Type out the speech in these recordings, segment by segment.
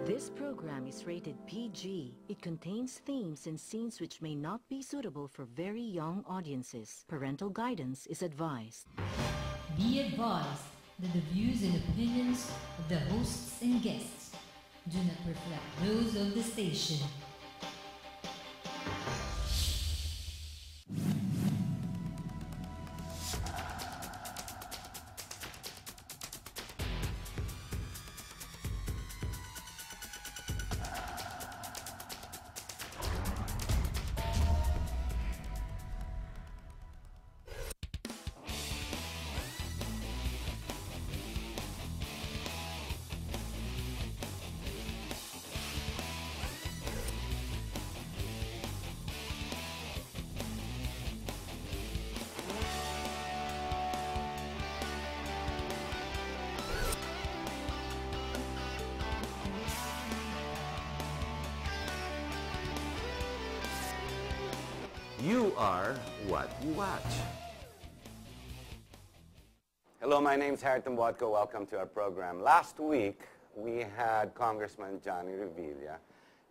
This program is rated PG. It contains themes and scenes which may not be suitable for very young audiences. Parental guidance is advised. Be advised that the views and opinions of the hosts and guests do not reflect those of the station. You are what you watch. Hello, my name's HRET. Welcome to our program. Last week, we had Congressman Johnny Revilla,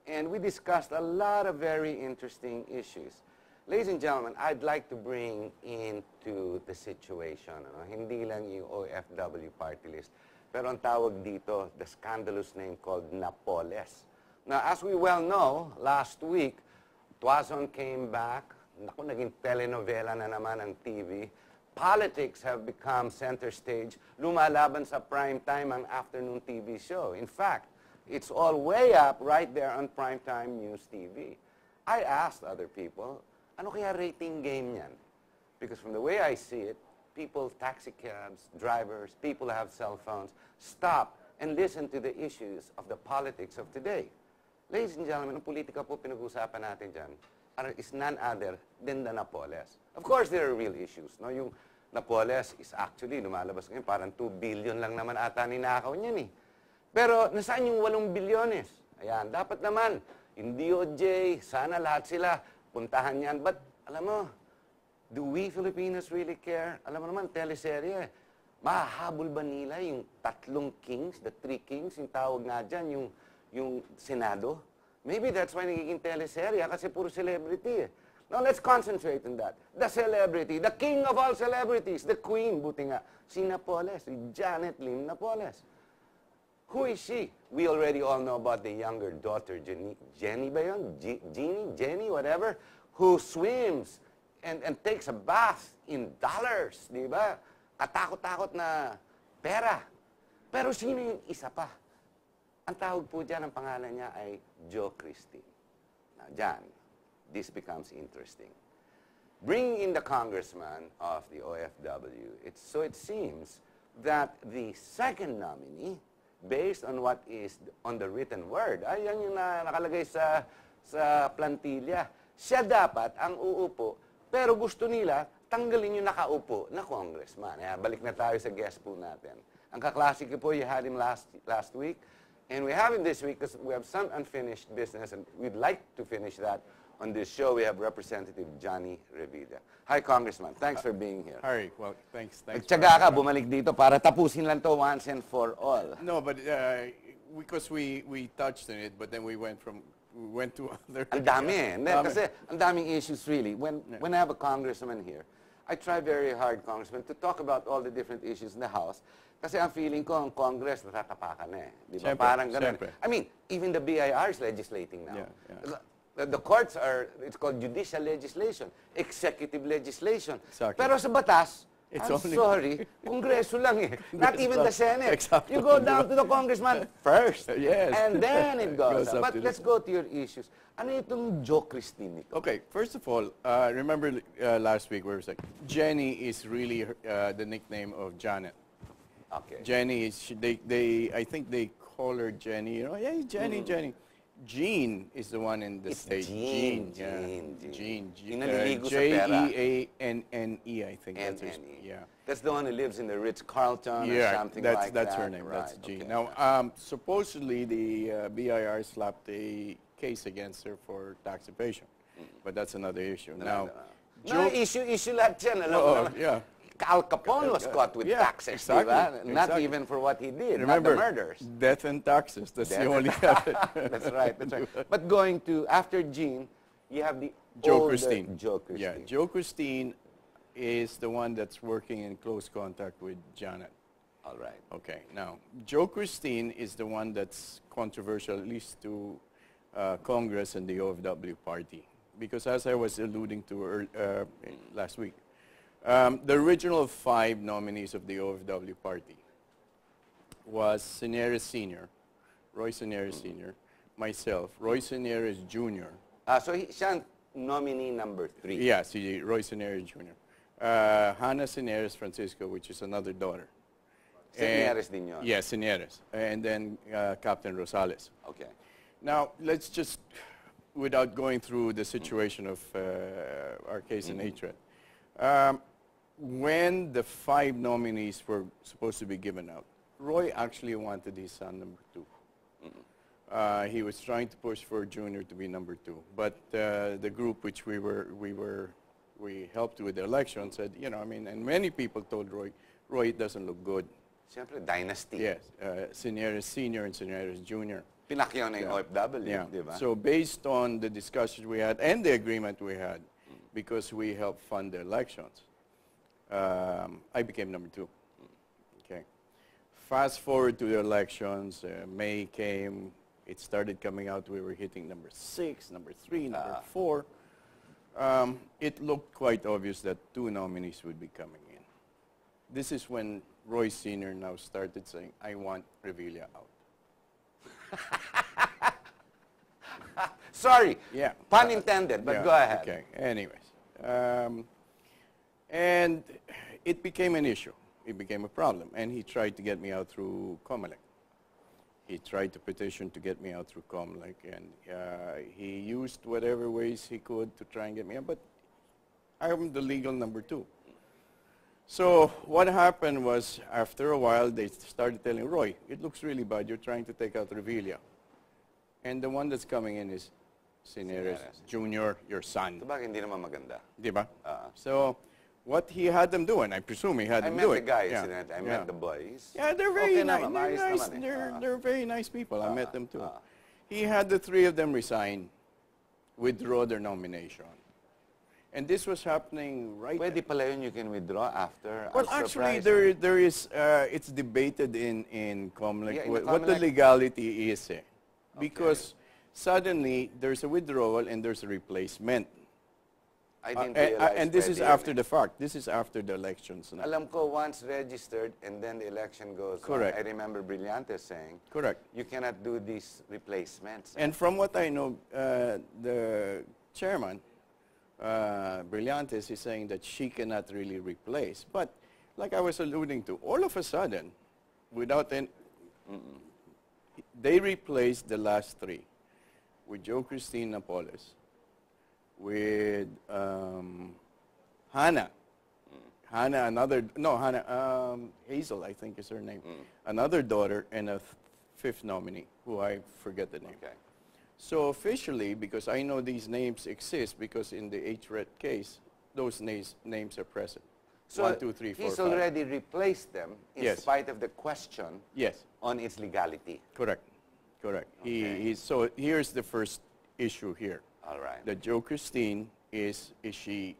and we discussed a lot of very interesting issues. Ladies and gentlemen, I'd like to bring into the situation, hindi lang yung OFW party list, pero ang tawag dito, the scandalous name called Napoles. Now, as we well know, last week, Tuazon came back. Naku, naging telenovela na naman ang TV. Politics have become center stage. Lumalaban sa prime time ang afternoon TV show. In fact, it's all way up right there on primetime news TV. I asked other people, ano kaya rating game yan? Because from the way I see it, people, taxi cabs, drivers, people who have cell phones, stop and listen to the issues of the politics of today. Ladies and gentlemen, ang politika po pinag-usapan natin dyan is none other than the Napoles. Of course, there are real issues. No? Yung Napoles is actually, lumalabas ngayon, parang 2 billion lang naman ata ninakaw niyan eh. Pero nasaan yung 8 bilyones? Ayan, dapat naman, yung DOJ, sana lahat sila, puntahan yan. But, alam mo, do we Filipinos really care? Alam mo naman, teleserye, mahahabol ba nila yung 3 kings, the 3 kings, yung tawag nga dyan, yung Senado? Maybe that's why nagiging teleserye, kasi puro celebrity eh. Now, let's concentrate on that. The celebrity, the king of all celebrities, the queen, buti nga, si Napoles, si Janet Lim Napoles. Who is she? We already all know about the younger daughter, Jenny ba yun? Jenny, whatever, who swims and takes a bath in dollars, di ba? Katakot-takot na pera. Pero sino yung isa pa? Ang tawag po dyan, ang pangalan niya ay Jo Christine. Now, Jan, this becomes interesting. Bringing in the congressman of the OFW, it seems that the second nominee, based on what is on the written word, ay yan yung nakalagay sa plantilla, siya dapat ang uupo, pero gusto nila tanggalin yung nakaupo na congressman. Balik na tayo sa guest po natin. Ang kaklasiko po, you had him last week. And we have him this week because we have some unfinished business, and we'd like to finish that on this show. We have Representative Johnny Revilla. Hi, Congressman. Thanks for being here. Hi, well, thanks. Nagtyaga ka, bumalik dito para tapusin lang to once and for all. No, but because we touched on it, but then we went to other. Ang dami kasi ang daming issues really. When I have a congressman here, I try very hard, Congressman, to talk about all the different issues in the House. Kasi ang feeling ko, ang Congress, natatapakan na eh. Di ba? Parang ganun. I mean, even the BIR is legislating now. Yeah. The courts are, it's called judicial legislation, executive legislation. Exactly. Pero sa batas, sorry, Kongreso lang eh. Not even the Senate. Exactly. You go down to the congressman first. Yes. And then it goes up. But let's go to your issues. Ano itong Jo Christine nito? Okay, first of all, remember last week where it was like, Jenny is really the nickname of Janet. Okay. Jenny is, I think they call her Jenny. You know, hey, Jenny, Jenny. Jean is the one in the state. Jean. Jean. J-E-A-N-N-E, I think. Yeah. That's the one who lives in the Ritz-Carlton or something like that. That's her name. Right. That's Jean. Okay. Now, supposedly the BIR slapped a case against her for tax evasion. But that's another issue. Now, issue lahat yan. Alam mo naman. Yeah. Al Capone was caught with taxes, exactly, diba? Not exactly. even for what he did, Remember, not the murders. death and taxes. That's Death the only That's right, that's right. But going to, after Jean, you have the Jo older Christine. Jo Christine. Yeah, Jo Christine is the one that's working in close contact with Janet. All right. Okay, now, Jo Christine is the one that's controversial, at least to Congress and the OFW party. Because as I was alluding to last week, the original 5 nominees of the OFW party was Cineres Sr., Roy Cineres Sr., myself, Roy Cineres Jr. So siya nominee number 3. Yes, Roy Cineres Jr. Hannah Cineres Francisco, which is another daughter. Cineres din yun. Yes, Cineres. And then Captain Rosales. Okay. Now, let's just, without going through the situation of our case in HRET, when the 5 nominees were supposed to be given out, Roy actually wanted his son number 2. He was trying to push for Junior to be number 2, but the group which we helped with the election said, you know, I mean, and many people told Roy, it doesn't look good. Siyempre, dynasty. Yes, Cineres Sr. and Cineres Jr. Pinakyaw na yung OFW, Yeah. di ba? So based on the discussions we had and the agreement we had, because we helped fund the elections, I became number 2. Okay. Fast forward to the elections, May came, it started coming out, we were hitting number 6, number 3, number 4. It looked quite obvious that 2 nominees would be coming in. This is when Roy Sr. now started saying, I want Revilla out. Sorry, Yeah. pun intended, but Yeah, go ahead. Okay, anyways. And it became an issue. It became a problem. And he tried to get me out through COMELEC. He tried to petition to get me out through COMELEC. And he used whatever ways he could to try and get me out. But I'm the legal number 2. So what happened was, after a while, they started telling Roy, it looks really bad. You're trying to take out Revilla. And the one that's coming in is Cineres Jr., your son. Ito bakit hindi naman maganda? Diba? So what he had them do, and I presume he had I them met do the it. guys, Yeah. I met the boys. Yeah, they're very Okay nice. naman, They're maayos nice. naman eh. They're very nice people. I met them too. He had the 3 of them resign, withdraw their nomination. And this was happening right... Pwede pala yun, you can withdraw after. Well, as actually, surprise. there is, it's debated in COMELEC Yeah, in the what the COMELEC. legality is. Because suddenly, there's a withdrawal and there's a replacement. I didn't realize And this is pwede after yun the fact. This is after the elections now. Alam ko, once registered and then the election goes Correct. on, I remember Brillante saying, Correct. you cannot do these replacements. And from what I know, the chairman, Brillantes, is saying that she cannot really replace. But like I was alluding to, all of a sudden, without any, they replaced the last 3 with Jo Christine Napoles, with Hannah. Hazel, I think is her name. Another daughter and a 5th nominee, who I forget the name. Okay. So officially, because I know these names exist, because in the HRET case, those names are present. So 1, 2, 3, 4, he's 5. already replaced them in Yes. spite of the question Yes, on its legality. correct, correct. Okay. So here's the first issue here. All right. That Jo Christine, is she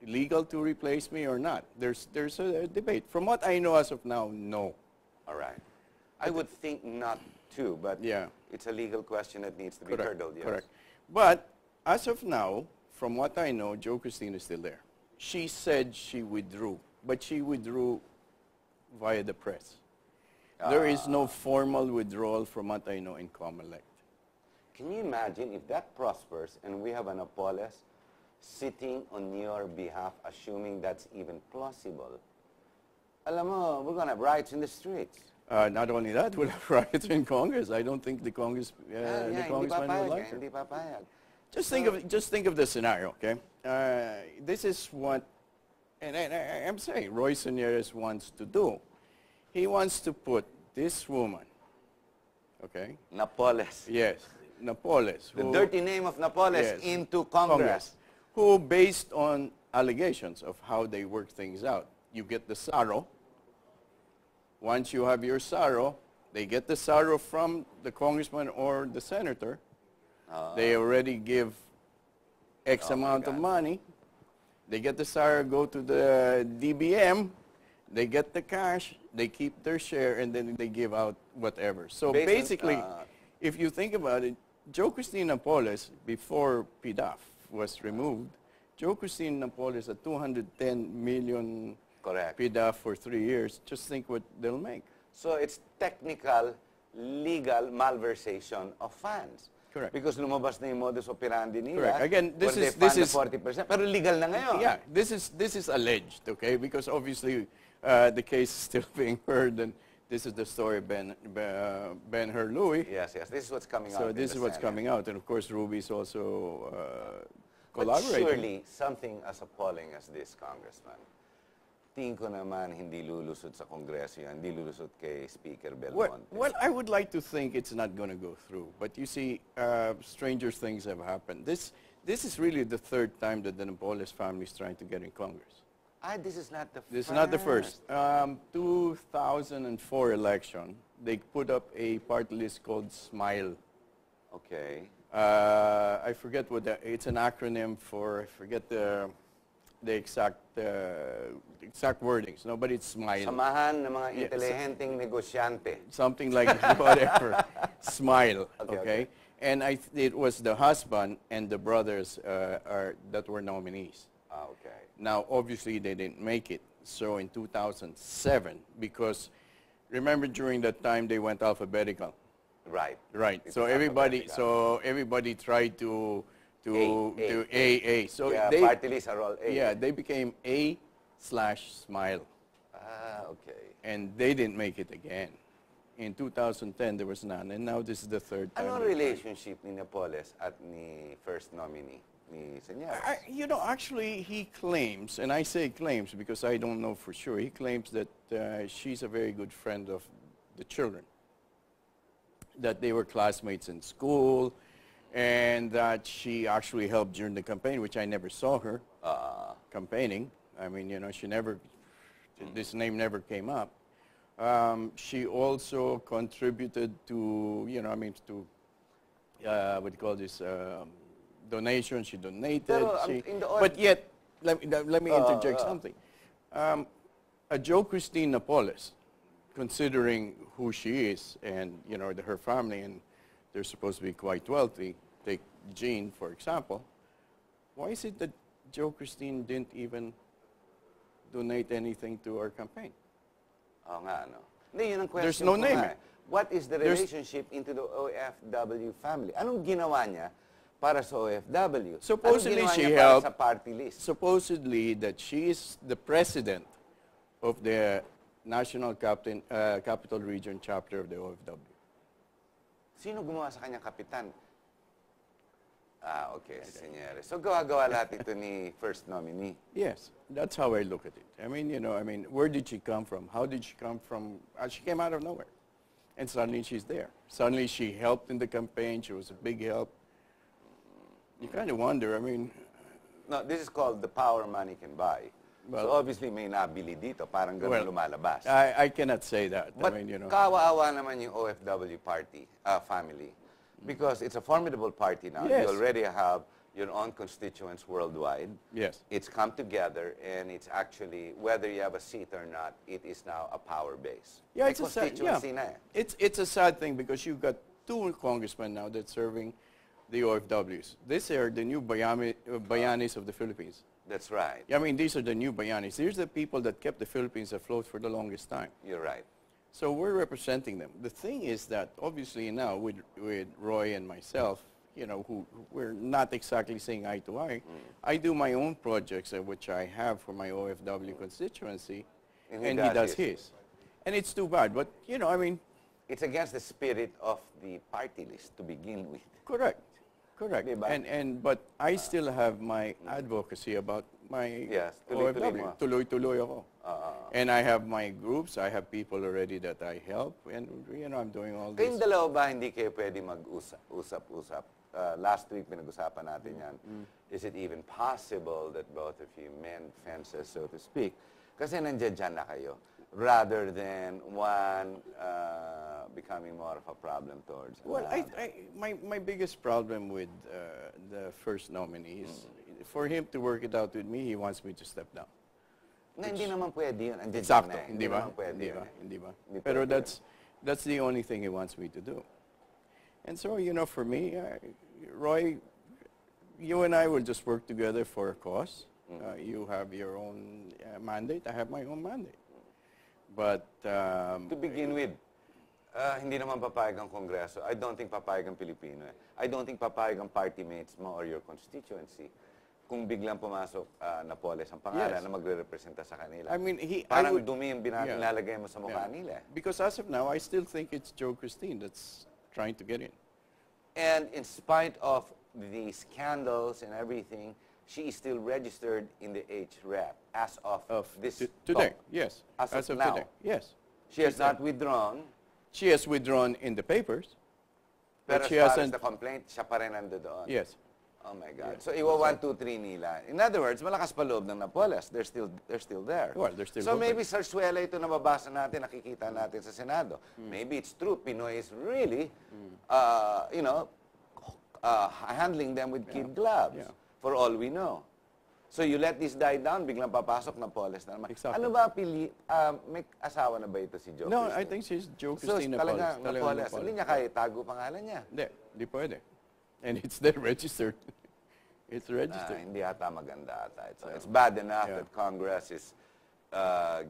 legal to replace me or not? There's a debate. From what I know as of now, no. All right. I would think not too, but Yeah. it's a legal question that needs to be Correct, hurdled. Yes. correct. But as of now, from what I know, Jo Christine is still there. She said she withdrew, but she withdrew via the press. There is no formal withdrawal from what I know in COMELEC. Can you imagine if that prospers and we have an Napoles sitting on your behalf, assuming that's even plausible? Alam mo, we're going to have riots in the streets. Not only that, we'll have riots in Congress. I don't think the Congress, the hindi Congressman papayag, would like it. hindi papayag. Just think of the scenario, okay? This is what, and I'm saying, Roy Cineres wants to do. He wants to put this woman, okay? Napoles. Yes, Napoles. The who- dirty name of Napoles Yes, into Congress. who, based on allegations of how they work things out, you get the SARO. Once you have your SARO, they get the SARO from the congressman or the senator. They already give X amount of money. They get the SARO, go to the DBM, they get the cash, they keep their share, and then they give out whatever. So basically, if you think about it, Jo Christine Napoles, before PDAF was removed, Jo Christine Napoles at 210 million Correct. PDAF for 3 years. Just think what they'll make. So it's technical, legal malversation of funds. Correct. Because lumabas na yung modus operandi nila. Correct. Again, this where is they fund the 40%. Pero legal na ngayon. Yeah, this is alleged, okay? Because obviously the case is still being heard, and this is the story of Ben-Hur Louis. Yes, yes. This is what's coming out. So this is what's coming out, and of course Ruby is also collaborating. But surely something as appalling as this, Congressman, tingin ko naman hindi lulusot sa Kongreso yan, hindi lulusot kay Speaker Belmonte. Well, I would like to think it's not going to go through, but you see, stranger things have happened. This is really the third time that the Napoles family is trying to get in Congress. This is not the first. This is not the first. 2004 election, they put up a party list called SMILE. Okay. I forget what it's an acronym for. I forget the exact wordings. No, but it's SMILE. Samahan ng mga intelihenteng negosyante. Something like whatever. SMILE. Okay, Okay. And it was the husband and the brothers that were nominees. Okay. Now, obviously, they didn't make it. So in 2007, because remember during that time they went alphabetical. Right. Right. It So was everybody, alphabetical. everybody tried to A. AA. So Yeah, they, party lists are all A. yeah, they became A/SMILE, Okay. and they didn't make it again. In 2010, there was none, and now this is the third time. Anong relationship ni Napoles at ni first nominee, ni Señores? You know, actually, he claims, and I say claims because I don't know for sure, he claims that she's a very good friend of the children, that they were classmates in school, and that she actually helped during the campaign, which I never saw her campaigning. I mean, you know, she never, this name never came up. She also contributed to, you know, I mean, to, what do you call this, donation. She donated. Pero, but yet, let me interject something. A Jo Christine Napoles, considering who she is and, you know, her family, and they're supposed to be quite wealthy. Take Jean, for example. Why is it that Jo Christine didn't even donate anything to our campaign? Oo nga, no? Hindi, yun ang question There's no ko name, nga. eh. What is the relationship into the OFW family? Anong ginawa niya para sa OFW? Supposedly Anong she ginawa niya para helped. sa party list? Supposedly that she is the president of the National Capital Region chapter of the OFW. Sino gumawa sa kanyang kapitan? Okay, Señores. So, gawa-gawa lahat ito ni first nominee. Yes, that's how I look at it. I mean, you know, I mean, where did she come from? How did she come from? She came out of nowhere. And suddenly she's there. Suddenly she helped in the campaign. She was a big help. You kind of wonder, I mean... No, this is called the power money can buy. Well, so, obviously, may nabili dito. Parang ganun lumalabas. I cannot say that. But I mean, you know. kawa-awa naman yung OFW party, family. Because it's a formidable party now. Yes. You already have your own constituents worldwide. Yes. It's come together, and it's actually, whether you have a seat or not, it is now a power base. Yeah, May it's a sad, constituency na eh. It's a sad thing because you've got two congressmen now that's serving the OFWs. These are the new Bayanis of the Philippines. That's right. I mean, these are the new Bayanis. These are the people that kept the Philippines afloat for the longest time. You're right. So we're representing them. The thing is that obviously now with Roy and myself, you know, who we're not exactly saying eye to eye, I do my own projects which I have for my OFW constituency, and he does his. And it's too bad, but you know, I mean, it's against the spirit of the party list to begin with. Correct. Correct. Diba? But I still have my advocacy about my tuloy-tuloy OFW. mo. Tuloy-tuloy ako. And I have my groups. I have people already that I help, and you know, I'm doing all this. Kayong dalawa ba hindi kayo pwede mag-usap-usap? Last week pinag-usapan natin yan. Is it even possible that both of you mend fences, so to speak? Kasi nandiyan na kayo. Rather than one becoming more of a problem towards Well, another. my biggest problem with the first nominee is for him to work it out with me, he wants me to step down. Na, hindi naman pwede yun. Andiyan Exacto, na eh. hindi ba? naman pwede Hindi yun ba? eh. Hindi ba? Hindi Pero pwede that's the only thing he wants me to do. And so, you know, for me, Roy, you and I will just work together for a cause. You have your own mandate. I have my own mandate. But To begin with, hindi naman papayag ang Kongreso. I don't think papayag ang Pilipino. I don't think papayag ang party mates mo or your constituency kung biglang pumasok Napoles ang pangalan Yes. na magre-representa sa kanila. I mean, Parang I would, dumi yung Yeah. nilalagay mo sa mukha nila. Because as of now, I still think it's Jo Christine that's trying to get in. And in spite of the scandals and everything, she is still registered in the HRET as of this Today, talk. yes. As of of now. today, yes. She has not withdrawn, She has withdrawn in the papers, pero but she as far as hasn't. the complaint, siya pa rin nando doon. Yes. Oh my God. So, iwa 1, 2, 3 nila. In other words, malakas pa loob ng Napoles. They're still there. Well, they're still So, voting. maybe sarsuela ito na mabasa natin, nakikita natin sa Senado. Maybe it's true. Pinoy is really, you know, handling them with kid gloves. Yeah. For all we know. So, you let this die down, biglang papasok Napoles na naman. Exactly. Ano ba, may asawa na ba ito si Jo No, Christine? I think she's Jo So, Christine Napoles. talagang Napoles. Hindi niya kaya itago pangalan niya. Hindi pwede. And it's there registered. It's registered. Hindi ata maganda ata. It's bad enough Yeah. that Congress is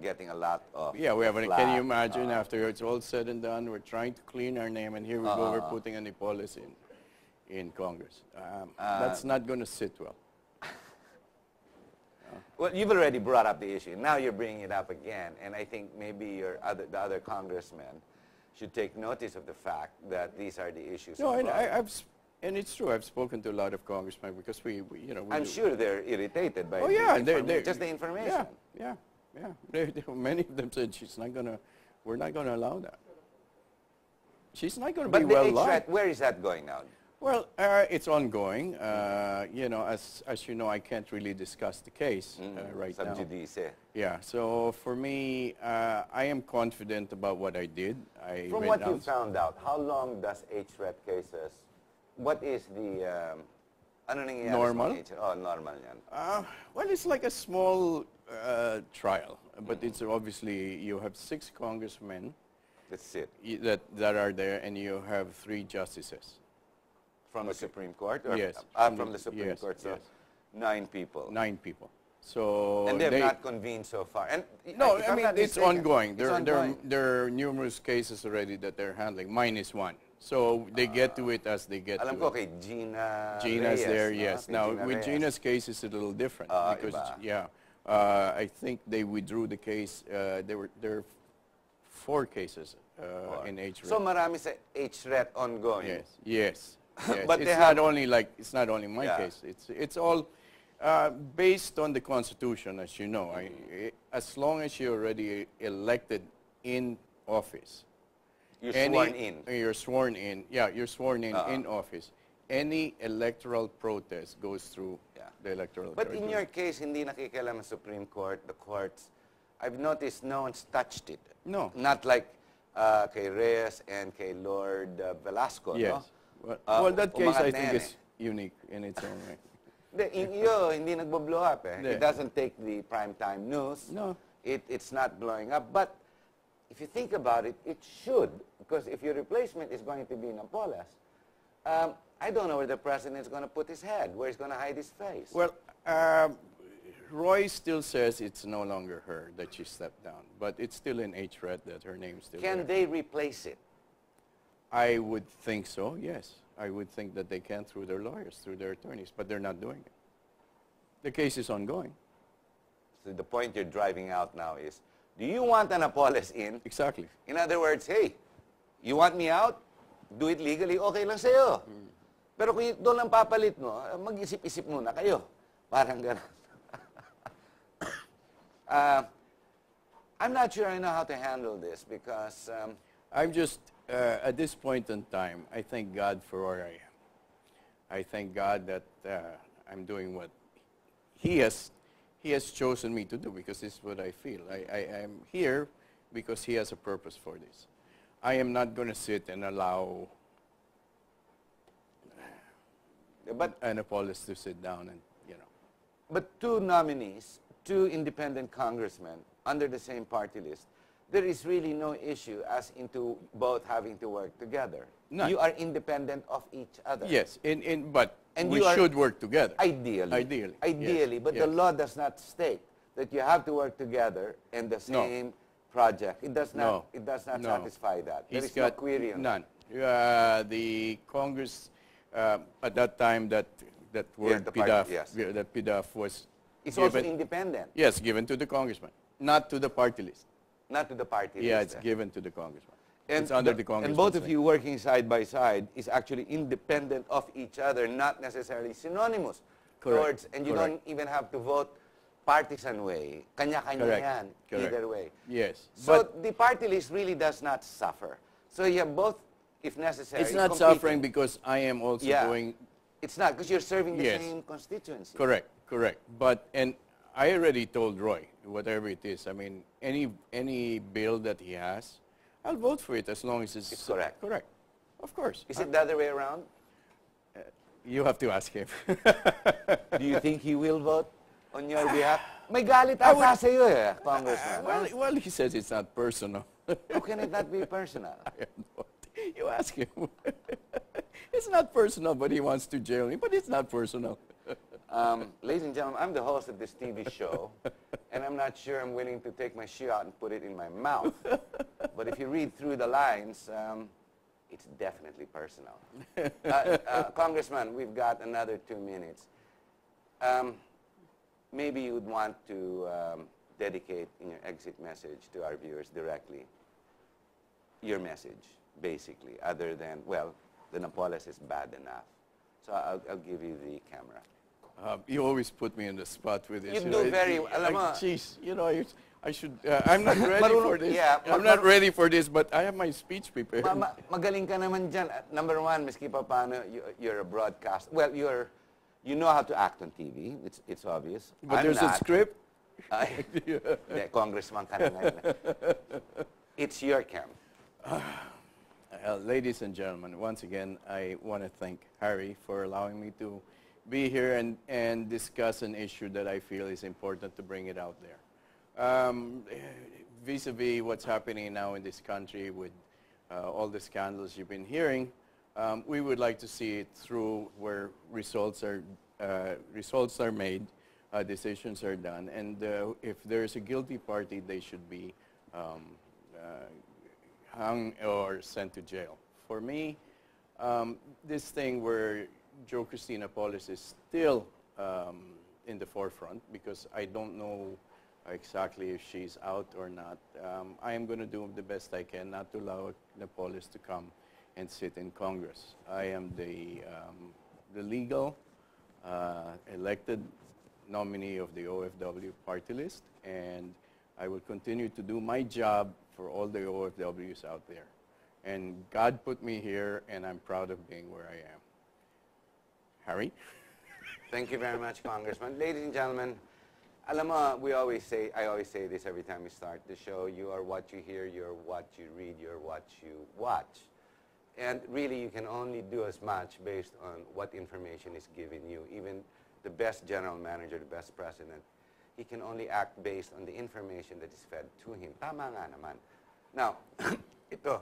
getting a lot of Yeah, we have. Can flack. you imagine after it's all said and done, we're trying to clean our name, and here we go, we're putting a Napoles in Congress. That's not going to sit well. Well, you've already brought up the issue. Now you're bringing it up again, and I think maybe the other congressmen should take notice of the fact that these are the issues. No, and involved. and it's true. I've spoken to a lot of congressmen because we you know. I'm do- sure they're irritated by Oh yeah, just the information. Yeah. Many of them said we're not gonna allow that. She's not gonna be But the well HRET, liked. where is that going now? Well, it's ongoing. You know, as you know, I can't really discuss the case right Sub now. judice. Yeah. So for me, I am confident about what I did. From what you found out, how long does HRET cases, what is the, ano nangyayari sa Normal? mga HRET? Oh, normal yan. Well, it's like a small trial, but it's obviously you have 6 congressmen That's it. that are there, and you have 3 justices. From the Supreme Court? Or, Yes. from the Supreme Yes, Court, so yes. 9 people. 9 people. So And they have not convened so far. And No, if I I'm mean not it's mistaken, ongoing. it's ongoing. There are numerous cases already that they're handling. Mine is one. So they get to it as they get Alam to ko it. kay Gina's Gina's there, no? yes. Kay Now Gina with Reyes. Gina's case, it's a little different because iba. I think they withdrew the case. There are 4 cases in HRET. So marami sa HRET ongoing. Yes, yes. Yes. But it's they not have- only like it's not only my Yeah. case. It's all based on the Constitution, as you know. As long as you're already elected in office, You're sworn in. You're sworn in. Yeah, you're sworn in office. Any electoral protest goes through the electoral. But in tribunal. your case, hindi nakikialam ang Supreme Court, the courts. I've noticed no one's touched it. No. Not like kay Reyes and kay Lord Velasco, Yes. no? Well, that case umangat I na think yan is unique in its own way. Hindi nagbo-blow up eh. Hindi. It doesn't take the primetime news. No. It's not blowing up. But if you think about it, it should. Because if your replacement is going to be Napoles, I don't know where the president is going to put his head, where he's going to hide his face. Well, Roy still says it's no longer her, that she stepped down. But it's still in HRET that her name's still Can there. they replace it? I would think so, yes. I would think that they can through their lawyers, through their attorneys, but they're not doing it. The case is ongoing. So the point you're driving out now is, do you want an Napoles in? Exactly. In other words, hey, you want me out? Do it legally, okay lang sa'yo. Pero kung doon lang papalit mo, mag-isip-isip muna kayo. Parang gano'n. I'm not sure I know how to handle this because I'm just, at this point in time, I thank God for where I am. I thank God that I'm doing what He has he has chosen me to do because this is what I feel. I am here because he has a purpose for this. I am not going to sit and allow Napoles to sit down and, you know. But two nominees, two independent congressmen under the same party list, there is really no issue as into both having to work together. None. You are independent of each other. Yes, but And we you are should work together. Ideally. Yes, But the yes. law does not state that you have to work together in the same project. It does not. No. It does not No. satisfy that. There He's is no got query on that. none. The Congress at that time that word the party, PDAF, yes. that PDAF was It's also given, independent, yes, given to the congressman, not to the party list. not to the party Yeah, list. it's given to the congressman. And it's under the congressman. And both of you working side by side is actually independent of each other, not necessarily synonymous. Correct. Towards, and you Correct. don't even have to vote partisan way. Kanya-kanya Correct. yan, Correct. either way. Yes, So but the party list really does not suffer. So you have both, if necessary, it's not competing. suffering because I am also Yeah. doing. It's not, because you're serving the Yes. same constituency. Correct, correct. But, and I already told Roy, whatever it is, I mean, any bill that he has, I'll vote for it as long as it's correct. Correct, of course. Is it the other way around? You have to ask him. Do you think he will vote on your behalf? May galit ata sa'yo eh, Congressman. Well, he says it's not personal. How can it not be personal? You ask him. It's not personal, but he wants to jail me. But it's not personal. Ladies and gentlemen, I'm the host of this TV show, and I'm not sure I'm willing to take my shoe out and put it in my mouth. But if you read through the lines, it's definitely personal. Congressman, we've got another 2 minutes. Maybe you would want to dedicate in your exit message to our viewers directly your message, basically, other than, well, the Napoles is bad enough. So I'll give you the camera. You always put me in the spot with this. You do very well. Alam mo, Jeez, you know, I should. I'm not ready for this. Yeah, I'm not ready for this, but I have my speech prepared. Magaling ka naman dyan. Number one, miski pa paano, you're a broadcast. Well, you know how to act on TV. It's obvious. But I'm there's not. a script. Hindi, congressman ka na ngayon. It's your camp. Ladies and gentlemen, once again, I want to thank Harry for allowing me to be here and discuss an issue that I feel is important to bring it out there. Vis-a-vis what's happening now in this country with all the scandals you've been hearing, we would like to see it through where results are made, decisions are done, and if there's a guilty party, they should be hung or sent to jail. For me, this thing where Jo Christine Napoles is still in the forefront because I don't know exactly if she's out or not. I am going to do the best I can not to allow Napoles to come and sit in Congress. I am the legal elected nominee of the OFW party list, and I will continue to do my job for all the OFWs out there. And God put me here, and I'm proud of being where I am. Harry? Thank you very much, Congressman. Ladies and gentlemen, alam mo, I always say this every time we start the show, you are what you hear, you're what you read, you're what you watch. And really, you can only do as much based on what information is given you. Even the best general manager, the best president, he can only act based on the information that is fed to him. Tama nga naman. Now, ito,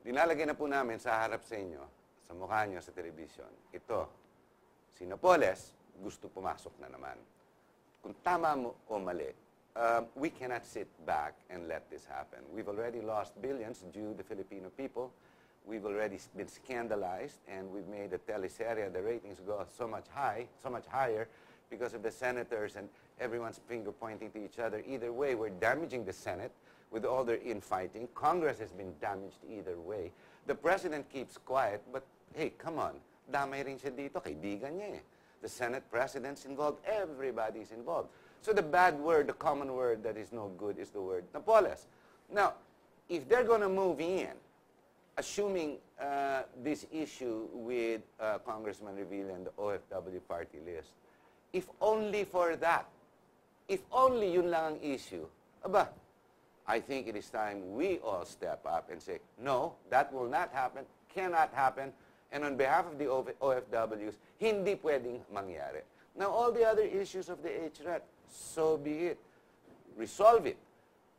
dinalagay na po namin sa harap sa inyo, sa mukha nyo sa television. Ito, si Napoles, gusto pumasok na naman. Kung tama mo o mali, we cannot sit back and let this happen. We've already lost billions due to the Filipino people. We've already been scandalized, and we've made the teleserye, the ratings go so much higher because of the senators and everyone's finger pointing to each other. Either way, we're damaging the Senate with all their infighting. Congress has been damaged either way. The president keeps quiet, but hey, come on. Damay rin siya dito, kaibigan niya eh. The Senate president's involved, everybody's involved. So the bad word, the common word that is no good is the word Napoles. Now, if they're going to move in, assuming this issue with Congressman Revilla and the OFW party list, if only for that, If only yun lang ang issue, aba, I think it is time we all step up and say, no, that will not happen, cannot happen, and on behalf of the OFWs, hindi pwedeng mangyari. Now, all the other issues of the HRET, so be it. Resolve it.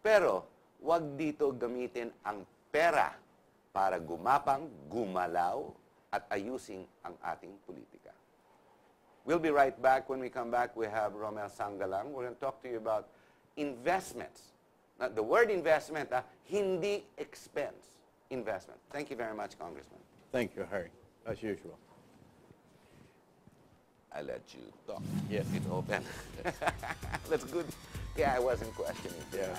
Pero, wag dito gamitin ang pera para gumapang, gumalaw, at ayusin ang ating politika. We'll be right back. When we come back, we have Romel Sangalang. We're going to talk to you about investments. Now, the word investment, hindi expense. Investment. Thank you very much, Congressman. Thank you, Harry, as usual. I let you talk. Yes. It's open. That's good. Yeah, I wasn't questioning. Yeah.